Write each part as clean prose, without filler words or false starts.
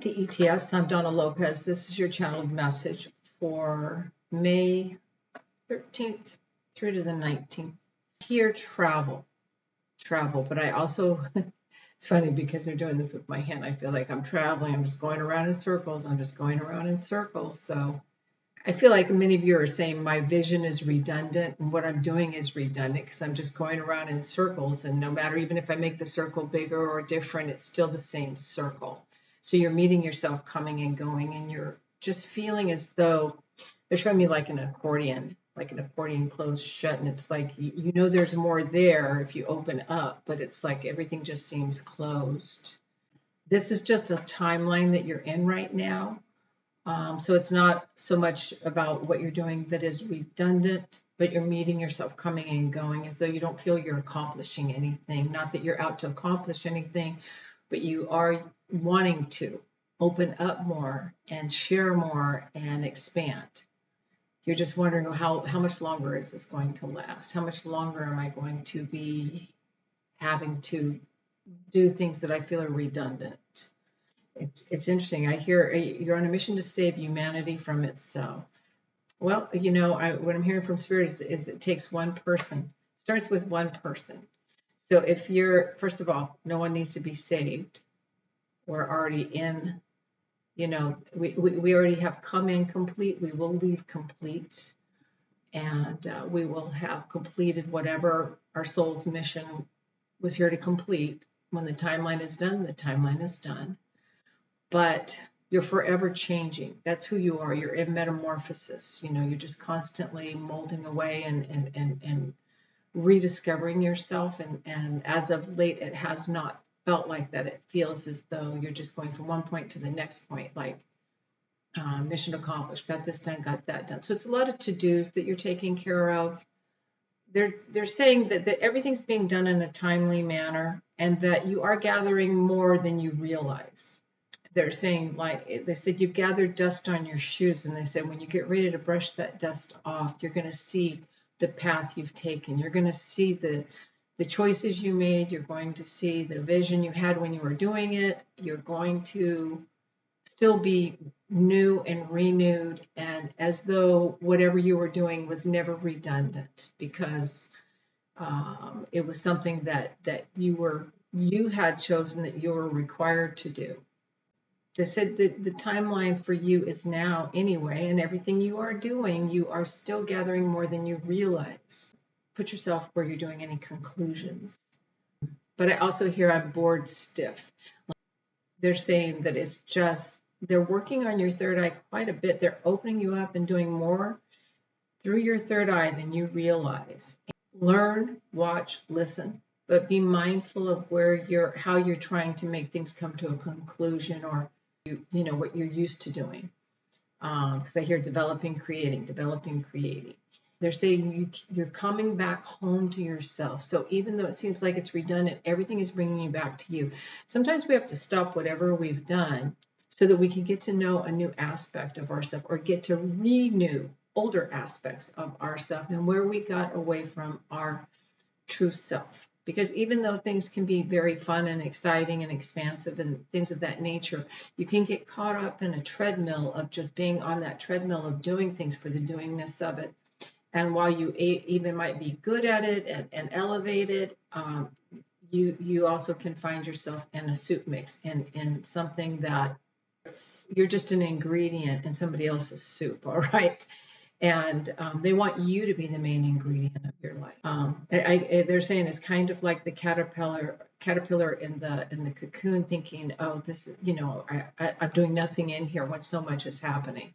DETS, I'm Donna Lopez. This is your channeled message for May 13th through to the 19th. Here, travel, but I also, it's funny because they're doing this with my hand. I feel like I'm traveling. I'm just going around in circles. So I feel like many of you are saying my vision is redundant and what I'm doing is redundant because I'm just going around in circles. And no matter, even if I make the circle bigger or different, it's still the same circle. So you're meeting yourself coming and going, and you're just feeling as though they're showing me like an accordion closed shut. And it's like, you know, there's more there if you open up, but it's like everything just seems closed. This is just a timeline that you're in right now. So it's not so much about what you're doing that is redundant, but you're meeting yourself coming and going as though you don't feel you're accomplishing anything. Not that you're out to accomplish anything, but you are wanting to open up more and share more and expand. You're just wondering how much longer is this going to last? How much longer am I going to be having to do things that I feel are redundant? It's interesting. I hear you're on a mission to save humanity from itself. Well, you know, what I'm hearing from Spirit is it takes one person. It starts with one person. So if you're, first of all, no one needs to be saved. We're already in, you know, we already have come in complete. We will leave complete. And we will have completed whatever our soul's mission was here to complete. When the timeline is done, the timeline is done. But you're forever changing. That's who you are. You're in metamorphosis. You know, you're just constantly molding away and rediscovering yourself. And as of late, it has not felt like that. It feels as though you're just going from one point to the next point, like mission accomplished, got this done, got that done. So it's a lot of to-dos that you're taking care of. They're saying that everything's being done in a timely manner and that you are gathering more than you realize. They're saying, like, they said, you've gathered dust on your shoes. And they said, when you get ready to brush that dust off, you're going to see the path you've taken. You're going to see the choices you made. You're going to see the vision you had when you were doing it. You're going to still be new and renewed, and as though whatever you were doing was never redundant, because it was something that you had chosen, that you were required to do. They said that the timeline for you is now anyway, and everything you are doing, you are still gathering more than you realize. Put yourself where you're doing any conclusions. But I also hear I'm bored stiff. They're saying that it's just, they're working on your third eye quite a bit. They're opening you up and doing more through your third eye than you realize. Learn, watch, listen, but be mindful of how you're trying to make things come to a conclusion, or you know what you're used to doing. Because I hear developing, creating. They're saying you're coming back home to yourself. So even though it seems like it's redundant, everything is bringing you back to you. Sometimes we have to stop whatever we've done so that we can get to know a new aspect of ourselves, or get to renew older aspects of ourselves and where we got away from our true self. Because even though things can be very fun and exciting and expansive and things of that nature, you can get caught up in a treadmill of just being on that treadmill of doing things for the doingness of it. And while you even might be good at it and elevated, you also can find yourself in a soup mix, in something that you're just an ingredient in somebody else's soup, all right? And they want you to be the main ingredient of your life. They're saying it's kind of like the caterpillar in the cocoon, thinking, oh, this is, you know, I'm doing nothing in here when so much is happening,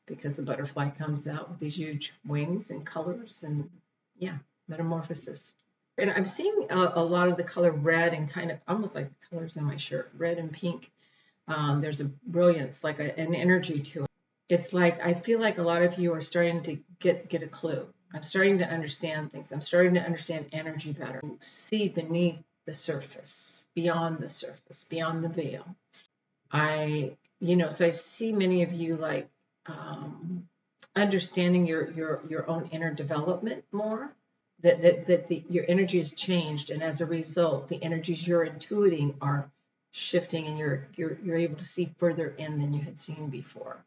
because the butterfly comes out with these huge wings and colors and, yeah, metamorphosis. And I'm seeing a lot of the color red, and kind of almost like the colors in my shirt, red and pink. There's a brilliance, like an energy to it. It's like, I feel like a lot of you are starting to get a clue. I'm starting to understand things. I'm starting to understand energy better. See beneath the surface, beyond the veil. So I see many of you like understanding your own inner development more. That your energy has changed, and as a result, the energies you're intuiting are shifting, and you're able to see further in than you had seen before.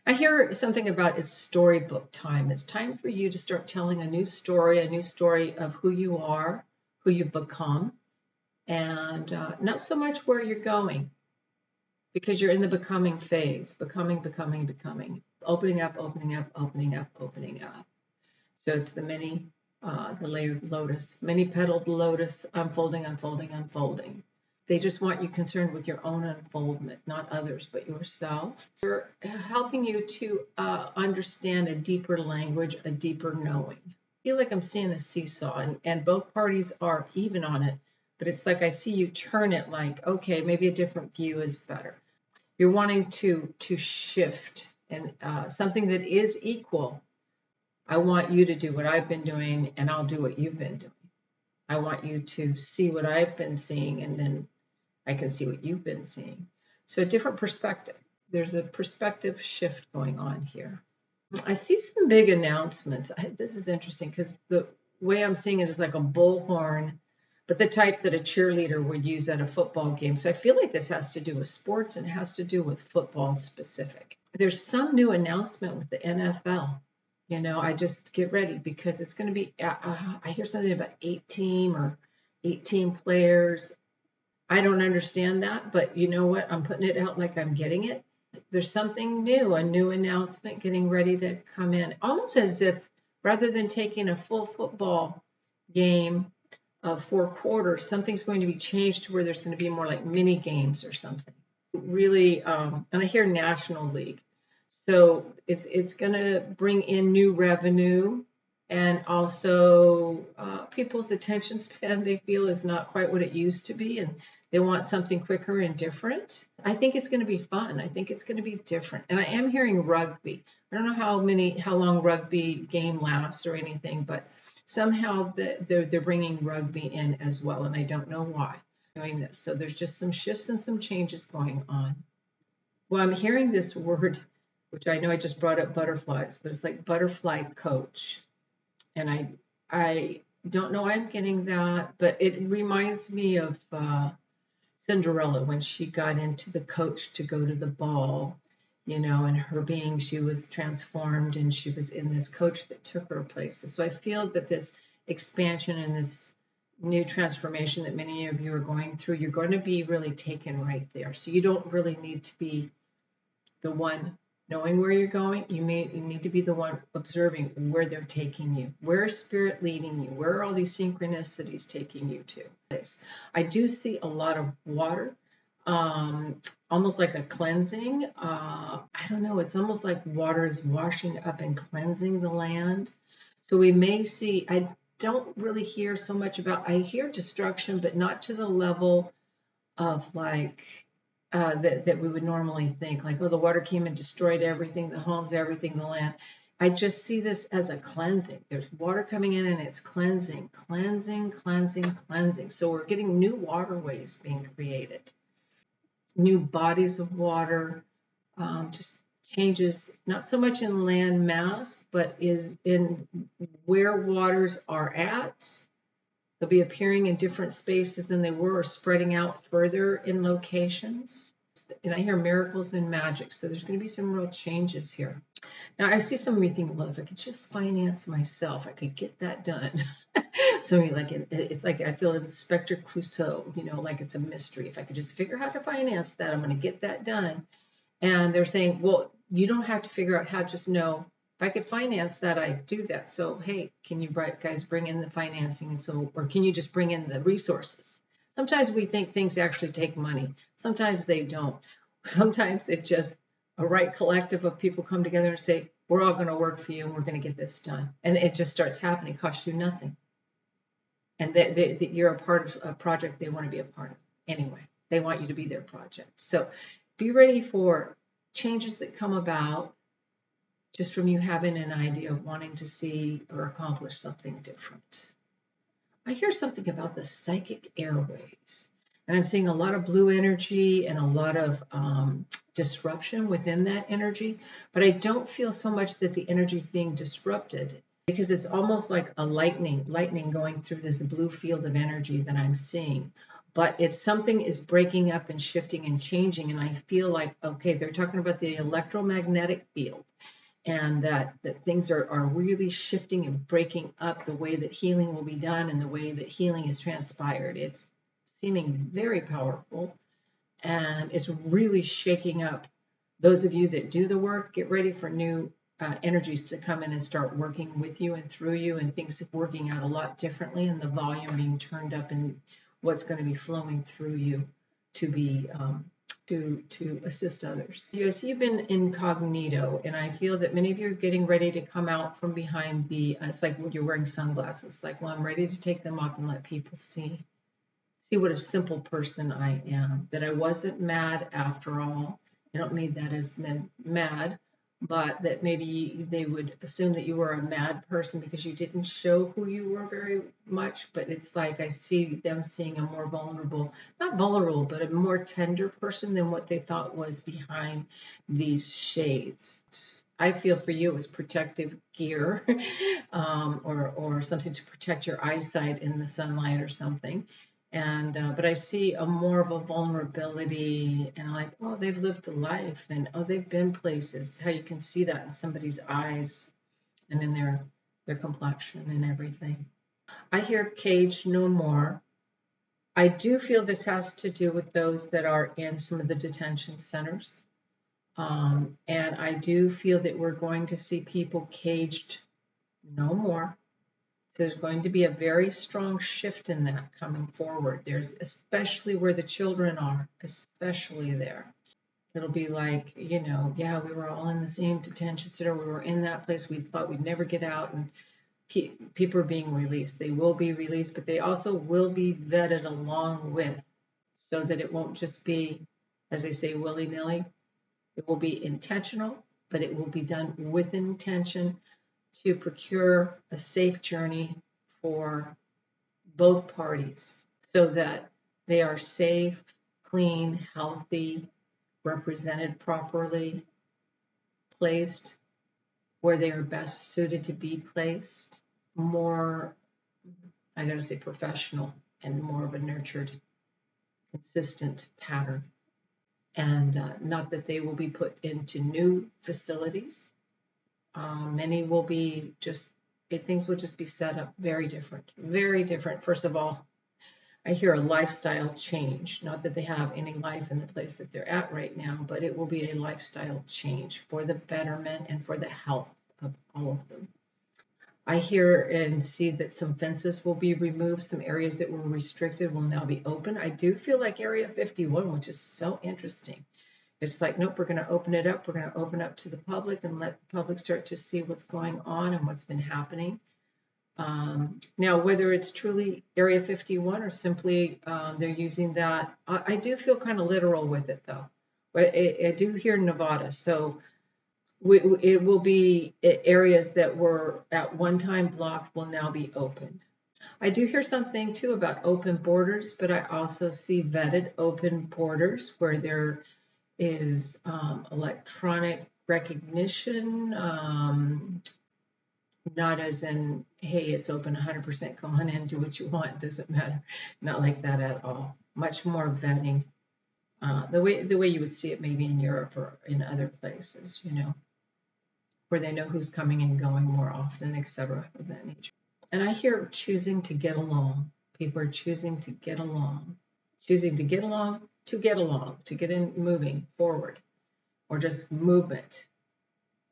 I hear something about it's storybook time. It's time for you to start telling a new story of who you are, who you've become, and not so much where you're going, because you're in the becoming phase, becoming, opening up. So it's the layered lotus, many petaled lotus, unfolding. They just want you concerned with your own unfoldment, not others, but yourself. They're helping you to understand a deeper language, a deeper knowing. I feel like I'm seeing a seesaw, and both parties are even on it, but it's like I see you turn it like, okay, maybe a different view is better. You're wanting to shift, and something that is equal. I want you to do what I've been doing, and I'll do what you've been doing. I want you to see what I've been seeing, and then I can see what you've been seeing. So a different perspective. There's a perspective shift going on here. I see some big announcements. This is interesting because the way I'm seeing it is like a bullhorn, but the type that a cheerleader would use at a football game. So I feel like this has to do with sports and it has to do with football specific. There's some new announcement with the NFL. I just get ready because it's going to be, I hear something about 18 players. I don't understand that, but you know what? I'm putting it out like I'm getting it. There's something new, a new announcement getting ready to come in, almost as if rather than taking a full football game of 4 quarters, something's going to be changed to where there's going to be more like mini games or something. Really, and I hear National League. So it's going to bring in new revenue, and also people's attention span, they feel, is not quite what it used to be, and they want something quicker and different. I think it's going to be fun. I think it's going to be different. And I am hearing rugby. I don't know how long rugby game lasts or anything, but somehow they're bringing rugby in as well, and I don't know why doing this. So there's just some shifts and some changes going on. Well, I'm hearing this word, which I know I just brought up butterflies, but it's like butterfly coach. And I don't know why I'm getting that, but it reminds me of Cinderella when she got into the coach to go to the ball, and her being, she was transformed and she was in this coach that took her places. So I feel that this expansion and this new transformation that many of you are going through, you're going to be really taken right there. So you don't really need to be the one knowing where you're going. You need to be the one observing where they're taking you. Where is spirit leading you? Where are all these synchronicities taking you to? I do see a lot of water, almost like a cleansing. I don't know. It's almost like water is washing up and cleansing the land. So we may see, I don't really hear so much about, I hear destruction, but not to the level of like, that we would normally think, like, oh, the water came and destroyed everything, the homes, everything, the land. I just see this as a cleansing. There's water coming in and it's cleansing. So we're getting new waterways being created, new bodies of water, just changes, not so much in land mass, but is in where waters are at. They'll be appearing in different spaces than they were, or spreading out further in locations. And I hear miracles and magic. So there's going to be some real changes here. Now, I see some of you thinking, well, if I could just finance myself, I could get that done. So it's like I feel Inspector Clouseau, like it's a mystery. If I could just figure out how to finance that, I'm going to get that done. And they're saying, well, you don't have to figure out how, just know, if I could finance that, I'd do that. So, hey, can you guys bring in the financing? Or can you just bring in the resources? Sometimes we think things actually take money. Sometimes they don't. Sometimes it's just a right collective of people come together and say, we're all going to work for you and we're going to get this done. And it just starts happening. It costs you nothing. And you're a part of a project they want to be a part of. Anyway, they want you to be their project. So be ready for changes that come about just from you having an idea of wanting to see or accomplish something different. I hear something about the psychic airways, and I'm seeing a lot of blue energy and a lot of disruption within that energy, but I don't feel so much that the energy is being disrupted, because it's almost like a lightning going through this blue field of energy that I'm seeing. but it's something is breaking up and shifting and changing. And I feel like, okay, they're talking about the electromagnetic field, and that things are really shifting and breaking up the way that healing will be done and the way that healing is transpired. It's seeming very powerful, and it's really shaking up those of you that do the work. Get ready for new energies to come in and start working with you and through you, and things working out a lot differently, and the volume being turned up, and what's going to be flowing through you to be to assist others. Yes, you've been incognito, and I feel that many of you are getting ready to come out from behind the. It's like when you're wearing sunglasses. Like, well, I'm ready to take them off and let people see what a simple person I am. That I wasn't mad after all. I don't mean that as mad, but that maybe they would assume that you were a mad person because you didn't show who you were very much. But it's like I see them seeing a more vulnerable, not vulnerable, but a more tender person than what they thought was behind these shades. I feel for you it was protective gear, or something to protect your eyesight in the sunlight or something. And but I see a more of a vulnerability, and I'm like, oh, they've lived a life, and oh, they've been places. How you can see that in somebody's eyes and in their complexion and everything. I hear cage no more. I do feel this has to do with those that are in some of the detention centers. And I do feel that we're going to see people caged no more. So there's going to be a very strong shift in that coming forward. There's especially where the children are, especially there. It'll be like, yeah, we were all in the same detention center. We were in that place. We thought we'd never get out, and people are being released. They will be released, but they also will be vetted along with, so that it won't just be, as they say, willy-nilly. It will be intentional, but it will be done with intention to procure a safe journey for both parties, so that they are safe, clean, healthy, represented properly, placed where they are best suited to be placed, more, I gotta say, professional, and more of a nurtured, consistent pattern. And not that they will be put into new facilities. Many will be things will just be set up very different, very different. First of all, I hear a lifestyle change. Not that they have any life in the place that they're at right now, but it will be a lifestyle change for the betterment and for the health of all of them. I hear and see that some fences will be removed. Some areas that were restricted will now be open. I do feel like Area 51, which is so interesting. It's like, nope, we're going to open it up. We're going to open up to the public and let the public start to see what's going on and what's been happening. Now, whether it's truly Area 51 or simply they're using that, I do feel kind of literal with it, though. I do hear Nevada, so it will be areas that were at one time blocked will now be open. I do hear something, too, about open borders, but I also see vetted open borders where there is electronic recognition, not as in, hey, it's open 100%, come on in, do what you want, doesn't matter. Not like that at all. Much more vetting, the way you would see it maybe in Europe or in other places, where they know who's coming and going more often, etc. of that nature. And I hear choosing to get along. People are choosing to get along, to get in moving forward, or just movement.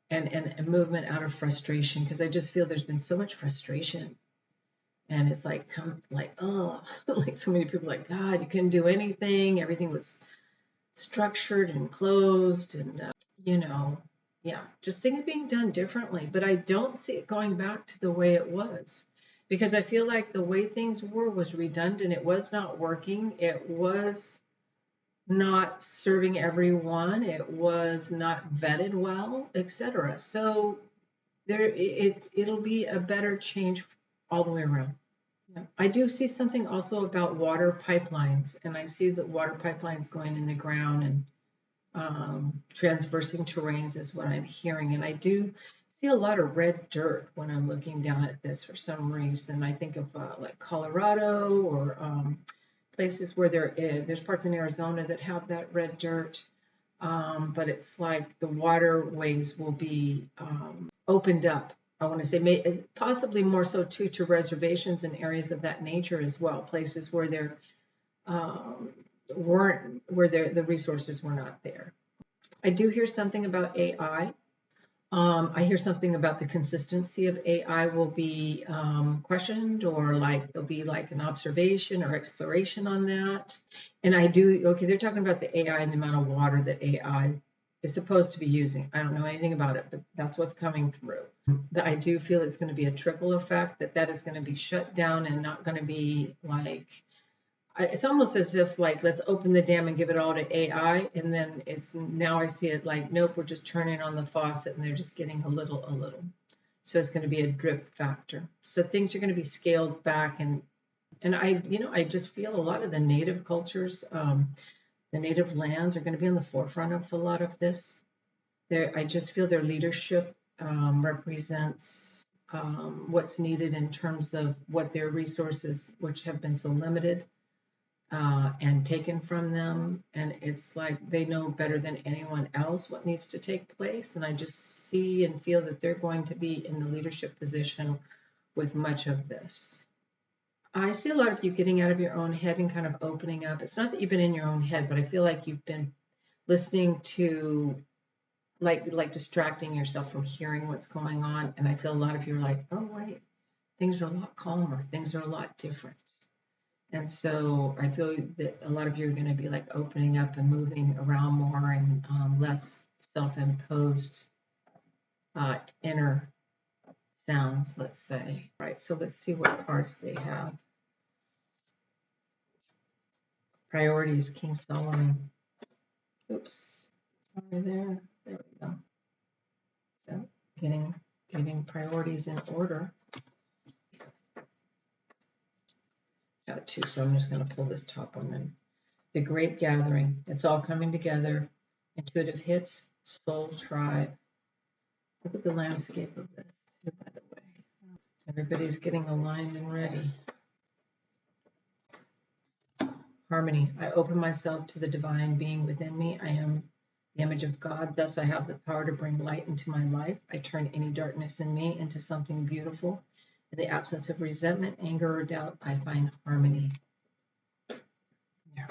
And movement out of frustration, because I just feel there's been so much frustration, and it's like like so many people like, God, you couldn't do anything, everything was structured and closed, and just things being done differently. But I don't see it going back to the way it was, because I feel like the way things were was redundant. It was not working. It was not serving everyone. It was not vetted well, etc. So it'll be a better change all the way around. Yeah. I do see something also about water pipelines, and I see that water pipelines going in the ground and transversing terrains is what I'm hearing. And I do see a lot of red dirt when I'm looking down at this for some reason. I think of like Colorado or places where there's parts in Arizona that have that red dirt, but it's like the waterways will be opened up. I want to say possibly more so too to reservations and areas of that nature as well, places where there the resources were not there. I do hear something about AI. I hear something about the consistency of AI will be questioned, or like there'll be like an observation or exploration on that. And okay, they're talking about the AI and the amount of water that AI is supposed to be using. I don't know anything about it, but that's what's coming through. I do feel it's going to be a trickle effect, that is going to be shut down and not going to be like, it's almost as if like, let's open the dam and give it all to AI. And then now I see it like, nope, we're just turning on the faucet and they're just getting a little. So it's going to be a drip factor. So things are going to be scaled back. And I just feel a lot of the native cultures, the native lands are going to be on the forefront of a lot of this. I just feel their leadership represents what's needed in terms of what their resources, which have been so limited, and taken from them. And it's like they know better than anyone else what needs to take place. And I just see and feel that they're going to be in the leadership position with much of this. I see a lot of you getting out of your own head and kind of opening up. It's not that you've been in your own head, but I feel like you've been listening to, like distracting yourself from hearing what's going on. And I feel a lot of you are like, oh, wait, things are a lot calmer. Things are a lot different. And so I feel that a lot of you are going to be like opening up and moving around more, and less self-imposed inner sounds, let's say. All right, so let's see what cards they have. Priorities, King Solomon. Oops, sorry there. There we go. So getting priorities in order. Got two, so I'm just going to pull this top one in. The Great Gathering. It's all coming together. Intuitive hits, soul tribe. Look at the landscape of this, too, by the way. Everybody's getting aligned and ready. Harmony. I open myself to the divine being within me. I am the image of God. Thus, I have the power to bring light into my life. I turn any darkness in me into something beautiful. In the absence of resentment, anger, or doubt, I find harmony. Yeah.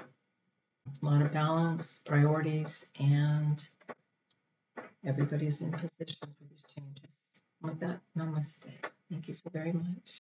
A lot of balance, priorities, and everybody's in position for these changes. With that, namaste. Thank you so very much.